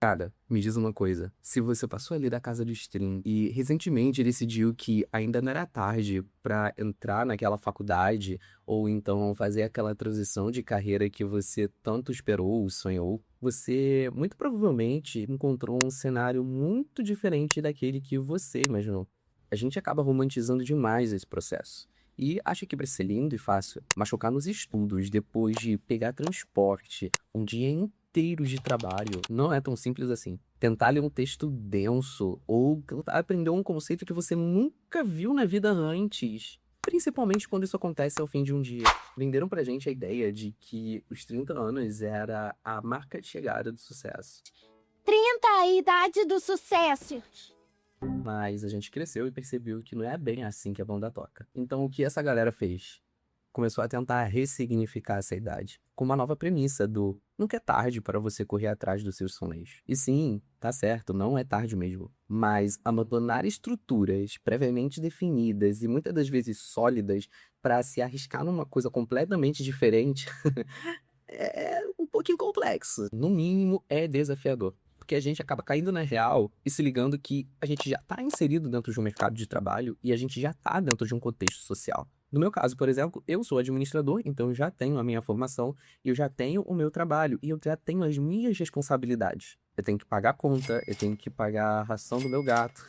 Cara, me diz uma coisa. Se você passou ali da casa do stream e recentemente decidiu que ainda não era tarde pra entrar naquela faculdade ou então fazer aquela transição de carreira que você tanto esperou, sonhou, você muito provavelmente encontrou um cenário muito diferente daquele que você imaginou. A gente acaba romantizando demais esse processo. E acha que vai ser lindo e fácil machucar nos estudos depois de pegar transporte um dia inteiro de trabalho. Não é tão simples assim. Tentar ler um texto denso ou tentar aprender um conceito que você nunca viu na vida antes. Principalmente quando isso acontece ao fim de um dia. Venderam pra gente a ideia de que os 30 anos era a marca de chegada do sucesso. 30 a idade do sucesso. Mas a gente cresceu e percebeu que não é bem assim que a banda toca. Então o que essa galera fez? Começou a tentar ressignificar essa idade, com uma nova premissa do nunca é tarde para você correr atrás dos seus sonhos. E sim, tá certo, não é tarde mesmo. Mas abandonar estruturas previamente definidas e muitas das vezes sólidas para se arriscar numa coisa completamente diferente é um pouquinho complexo. No mínimo, é desafiador. Porque a gente acaba caindo na real e se ligando que a gente já está inserido dentro de um mercado de trabalho e a gente já está dentro de um contexto social. No meu caso, por exemplo, eu sou administrador, então eu já tenho a minha formação, eu já tenho o meu trabalho e eu já tenho as minhas responsabilidades. Eu tenho que pagar a conta, eu tenho que pagar a ração do meu gato,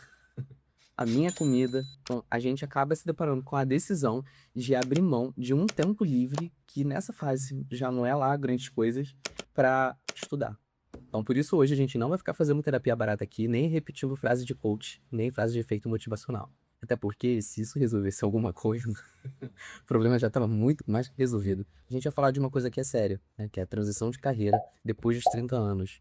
a minha comida. Então, a gente acaba se deparando com a decisão de abrir mão de um tempo livre, que nessa fase já não é lá grandes coisas, para estudar. Então, por isso, hoje a gente não vai ficar fazendo terapia barata aqui, nem repetindo frase de coach, nem frase de efeito motivacional. Até porque, se isso resolvesse alguma coisa, o problema já estava muito mais que resolvido. A gente vai falar de uma coisa que é séria, né? Que é a transição de carreira depois dos 30 anos,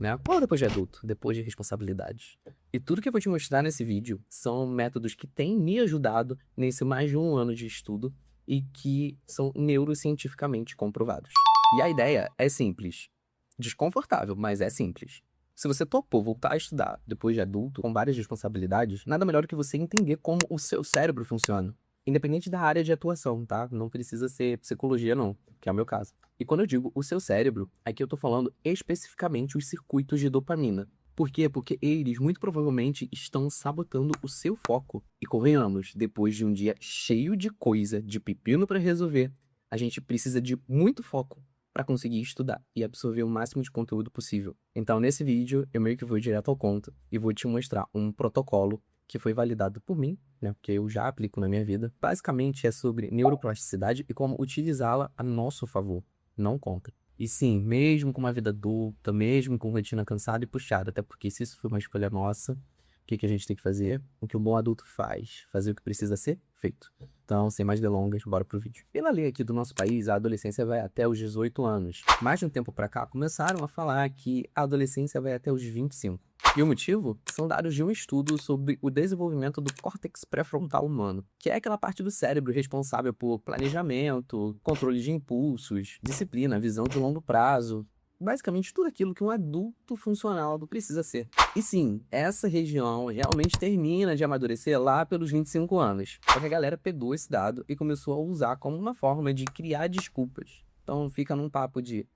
né? Ou depois de adulto, depois de responsabilidades. E tudo que eu vou te mostrar nesse vídeo são métodos que têm me ajudado nesse mais de um ano de estudo e que são neurocientificamente comprovados. E a ideia é simples. Desconfortável, mas é simples. Se você topou voltar a estudar depois de adulto, com várias responsabilidades, nada melhor do que você entender como o seu cérebro funciona. Independente da área de atuação, tá? Não precisa ser psicologia, não, que é o meu caso. E quando eu digo o seu cérebro, aqui eu tô falando especificamente os circuitos de dopamina. Por quê? Porque eles muito provavelmente estão sabotando o seu foco. E convenhamos, depois de um dia cheio de coisa, de pepino para resolver, a gente precisa de muito foco para conseguir estudar e absorver o máximo de conteúdo possível. Então, nesse vídeo, eu meio que vou direto ao ponto e vou te mostrar um protocolo que foi validado por mim, né, porque eu já aplico na minha vida. Basicamente é sobre neuroplasticidade e como utilizá-la a nosso favor, não contra. E sim, mesmo com uma vida adulta, mesmo com rotina cansada e puxada, até porque se isso for uma escolha nossa, o que a gente tem que fazer? O que um bom adulto faz, fazer o que precisa ser feito. Então, sem mais delongas, bora pro vídeo. Pela lei aqui do nosso país, a adolescência vai até os 18 anos. Mais de um tempo pra cá, começaram a falar que a adolescência vai até os 25. E o motivo? São dados de um estudo sobre o desenvolvimento do córtex pré-frontal humano, que é aquela parte do cérebro responsável por planejamento, controle de impulsos, disciplina, visão de longo prazo, basicamente tudo aquilo que um adulto funcional precisa ser. E sim, essa região realmente termina de amadurecer lá pelos 25 anos. Só que a galera pegou esse dado e começou a usar como uma forma de criar desculpas. Então fica num papo de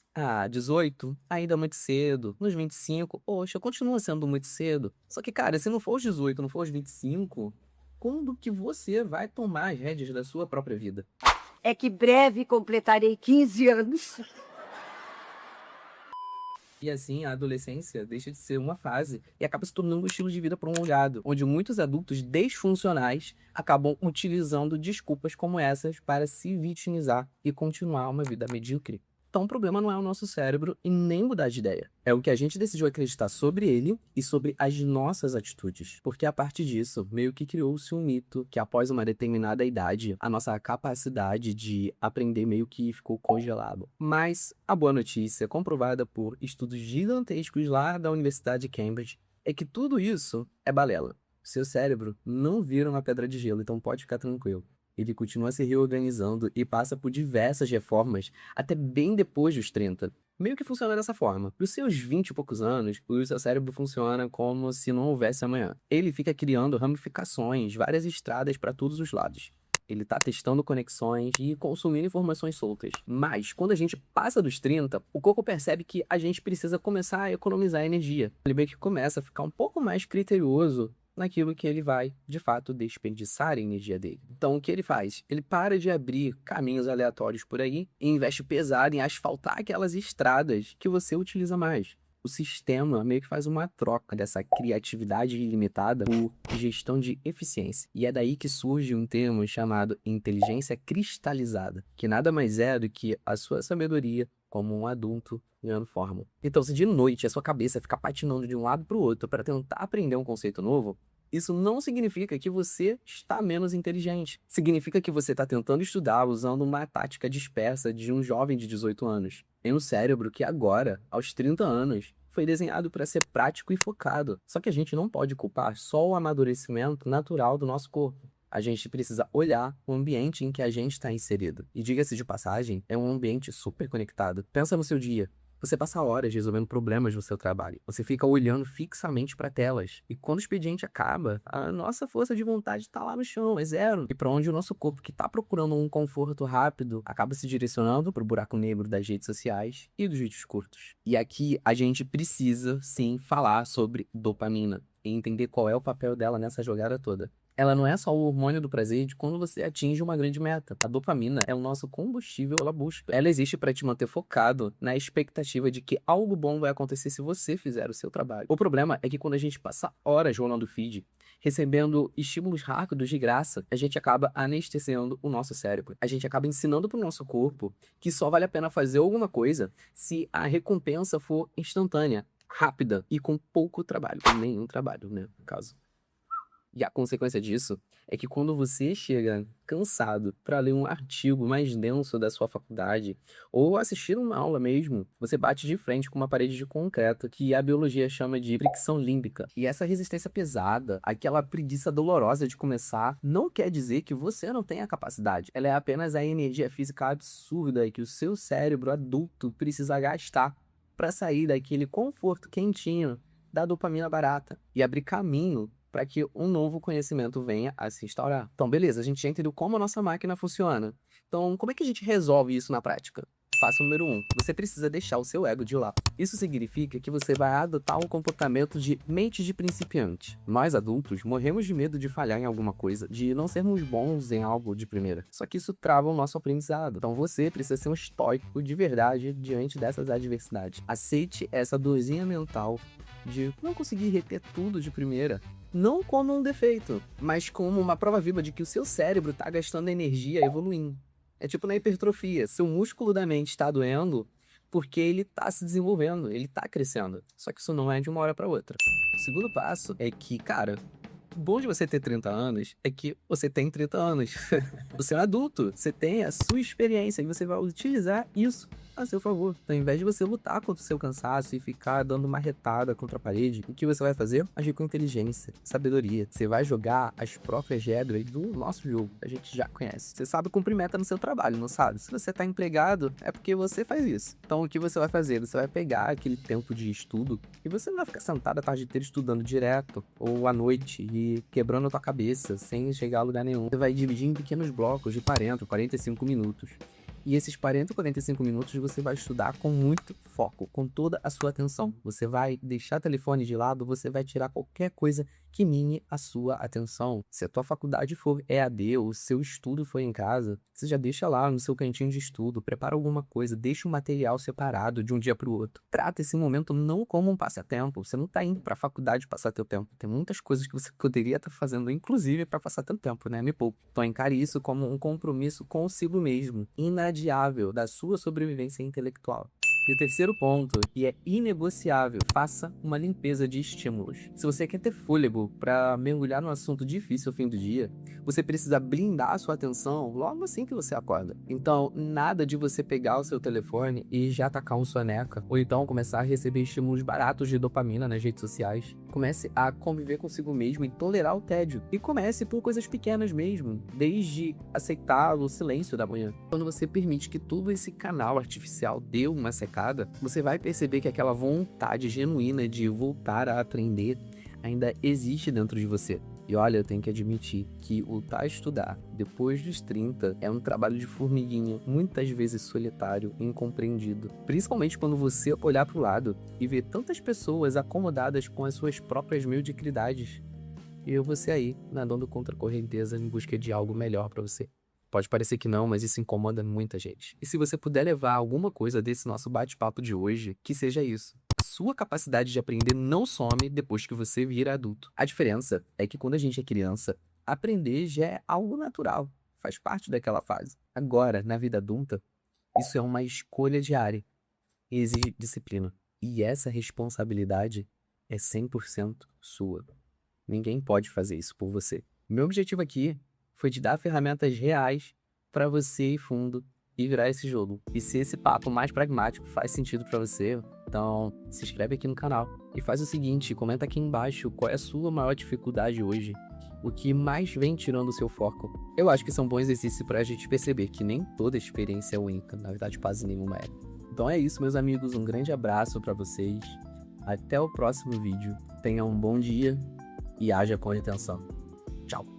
18? Ainda é muito cedo. Nos 25, poxa, continua sendo muito cedo. Só que, cara, se não for os 18, não for os 25, quando que você vai tomar as rédeas da sua própria vida? É que breve completarei 15 anos. E assim, a adolescência deixa de ser uma fase e acaba se tornando um estilo de vida prolongado, onde muitos adultos desfuncionais acabam utilizando desculpas como essas para se vitimizar e continuar uma vida medíocre. Então o problema não é o nosso cérebro e nem mudar de ideia. É o que a gente decidiu acreditar sobre ele e sobre as nossas atitudes. Porque a partir disso, meio que criou-se um mito que após uma determinada idade, a nossa capacidade de aprender meio que ficou congelado. Mas a boa notícia, comprovada por estudos gigantescos lá da Universidade de Cambridge, é que tudo isso é balela. Seu cérebro não vira uma pedra de gelo, então pode ficar tranquilo. Ele continua se reorganizando e passa por diversas reformas até bem depois dos 30. Meio que funciona dessa forma. Para os seus 20 e poucos anos, o seu cérebro funciona como se não houvesse amanhã. Ele fica criando ramificações, várias estradas para todos os lados. Ele tá testando conexões e consumindo informações soltas. Mas, quando a gente passa dos 30, o corpo percebe que a gente precisa começar a economizar energia. Ele meio que começa a ficar um pouco mais criterioso naquilo que ele vai, de fato, desperdiçar a energia dele. Então, o que ele faz? Ele para de abrir caminhos aleatórios por aí e investe pesado em asfaltar aquelas estradas que você utiliza mais. O sistema meio que faz uma troca dessa criatividade ilimitada por gestão de eficiência. E é daí que surge um termo chamado inteligência cristalizada, que nada mais é do que a sua sabedoria como um adulto ganhando forma. Então, se de noite a sua cabeça ficar patinando de um lado para o outro para tentar aprender um conceito novo, isso não significa que você está menos inteligente. Significa que você está tentando estudar usando uma tática dispersa de um jovem de 18 anos. Em um cérebro que agora, aos 30 anos, foi desenhado para ser prático e focado. Só que a gente não pode culpar só o amadurecimento natural do nosso corpo. A gente precisa olhar o ambiente em que a gente está inserido. E diga-se de passagem, é um ambiente super conectado. Pensa no seu dia. Você passa horas resolvendo problemas no seu trabalho. Você fica olhando fixamente para telas. E quando o expediente acaba, a nossa força de vontade está lá no chão, é zero. E para onde o nosso corpo, que está procurando um conforto rápido, acaba se direcionando para o buraco negro das redes sociais e dos vídeos curtos. E aqui a gente precisa, sim, falar sobre dopamina e entender qual é o papel dela nessa jogada toda. Ela não é só o hormônio do prazer de quando você atinge uma grande meta. A dopamina é o nosso combustível pela busca. Ela existe para te manter focado na expectativa de que algo bom vai acontecer se você fizer o seu trabalho. O problema é que quando a gente passa horas rolando o feed, recebendo estímulos rápidos de graça, a gente acaba anestesiando o nosso cérebro. A gente acaba ensinando para o nosso corpo que só vale a pena fazer alguma coisa se a recompensa for instantânea, rápida e com pouco trabalho. Nenhum trabalho, né, no caso. E a consequência disso é que quando você chega cansado para ler um artigo mais denso da sua faculdade ou assistir uma aula mesmo, você bate de frente com uma parede de concreto que a biologia chama de fricção límbica. E essa resistência pesada, aquela preguiça dolorosa de começar, não quer dizer que você não tenha capacidade. Ela é apenas a energia física absurda que o seu cérebro adulto precisa gastar para sair daquele conforto quentinho da dopamina barata e abrir caminho para que um novo conhecimento venha a se instaurar. Então, beleza, a gente já entendeu como a nossa máquina funciona. Então, como é que a gente resolve isso na prática? Passo número 1. Você precisa deixar o seu ego de lado. Isso significa que você vai adotar um comportamento de mente de principiante. Nós, adultos, morremos de medo de falhar em alguma coisa, de não sermos bons em algo de primeira. Só que isso trava o nosso aprendizado. Então você precisa ser um estoico de verdade diante dessas adversidades. Aceite essa dorzinha mental de não conseguir reter tudo de primeira. Não como um defeito, mas como uma prova viva de que o seu cérebro está gastando energia evoluindo. É tipo na hipertrofia, seu músculo da mente está doendo porque ele está se desenvolvendo, ele está crescendo. Só que isso não é de uma hora para outra. O segundo passo é que, cara, o bom de você ter 30 anos é que você tem 30 anos. Você é um adulto, você tem a sua experiência e você vai utilizar isso a seu favor. Então, ao invés de você lutar contra o seu cansaço e ficar dando uma retada contra a parede, o que você vai fazer? Agir com inteligência, sabedoria. Você vai jogar as próprias regras do nosso jogo, que a gente já conhece. Você sabe cumprir meta no seu trabalho, não sabe? Se você tá empregado, é porque você faz isso. Então, o que você vai fazer? Você vai pegar aquele tempo de estudo e você não vai ficar sentado a tarde inteira estudando direto ou à noite e quebrando a tua cabeça sem chegar a lugar nenhum. Você vai dividir em pequenos blocos de 40, 45 minutos. E esses 40, 45 minutos você vai estudar com muito foco, com toda a sua atenção. Você vai deixar o telefone de lado, você vai tirar qualquer coisa que mine a sua atenção. Se a tua faculdade for EAD ou o seu estudo for em casa, você já deixa lá no seu cantinho de estudo, prepara alguma coisa, deixa o material separado de um dia para o outro. Trata esse momento não como um passatempo. Você não tá indo para a faculdade passar teu tempo. Tem muitas coisas que você poderia estar fazendo, inclusive para passar teu tempo, né? Me poupe. Então encare isso como um compromisso consigo mesmo, inadiável da sua sobrevivência intelectual. E o terceiro ponto, que é inegociável, faça uma limpeza de estímulos. Se você quer ter fôlego para mergulhar num assunto difícil ao fim do dia, você precisa blindar a sua atenção logo assim que você acorda. Então, nada de você pegar o seu telefone e já atacar um soneca, ou então começar a receber estímulos baratos de dopamina nas redes sociais. Comece a conviver consigo mesmo e tolerar o tédio. E comece por coisas pequenas mesmo, desde aceitar o silêncio da manhã. Quando você permite que todo esse canal artificial dê uma secada, você vai perceber que aquela vontade genuína de voltar a aprender ainda existe dentro de você. E olha, eu tenho que admitir que voltar a estudar depois dos 30 é um trabalho de formiguinha, muitas vezes solitário e incompreendido. Principalmente quando você olhar para o lado e ver tantas pessoas acomodadas com as suas próprias mediocridades. E você aí, nadando contra a correnteza em busca de algo melhor para você. Pode parecer que não, mas isso incomoda muita gente. E se você puder levar alguma coisa desse nosso bate-papo de hoje, que seja isso. Sua capacidade de aprender não some depois que você vira adulto. A diferença é que quando a gente é criança, aprender já é algo natural, faz parte daquela fase. Agora, na vida adulta, isso é uma escolha diária e exige disciplina. E essa responsabilidade é 100% sua. Ninguém pode fazer isso por você. Meu objetivo aqui foi te dar ferramentas reais para você ir fundo e virar esse jogo. E se esse papo mais pragmático faz sentido para você, então se inscreve aqui no canal e faz o seguinte, comenta aqui embaixo qual é a sua maior dificuldade hoje, o que mais vem tirando o seu foco. Eu acho que são bons exercícios para a gente perceber que nem toda experiência é única, na verdade quase nenhuma é. Então é isso, meus amigos, um grande abraço para vocês, até o próximo vídeo, tenha um bom dia e haja com retenção. Tchau!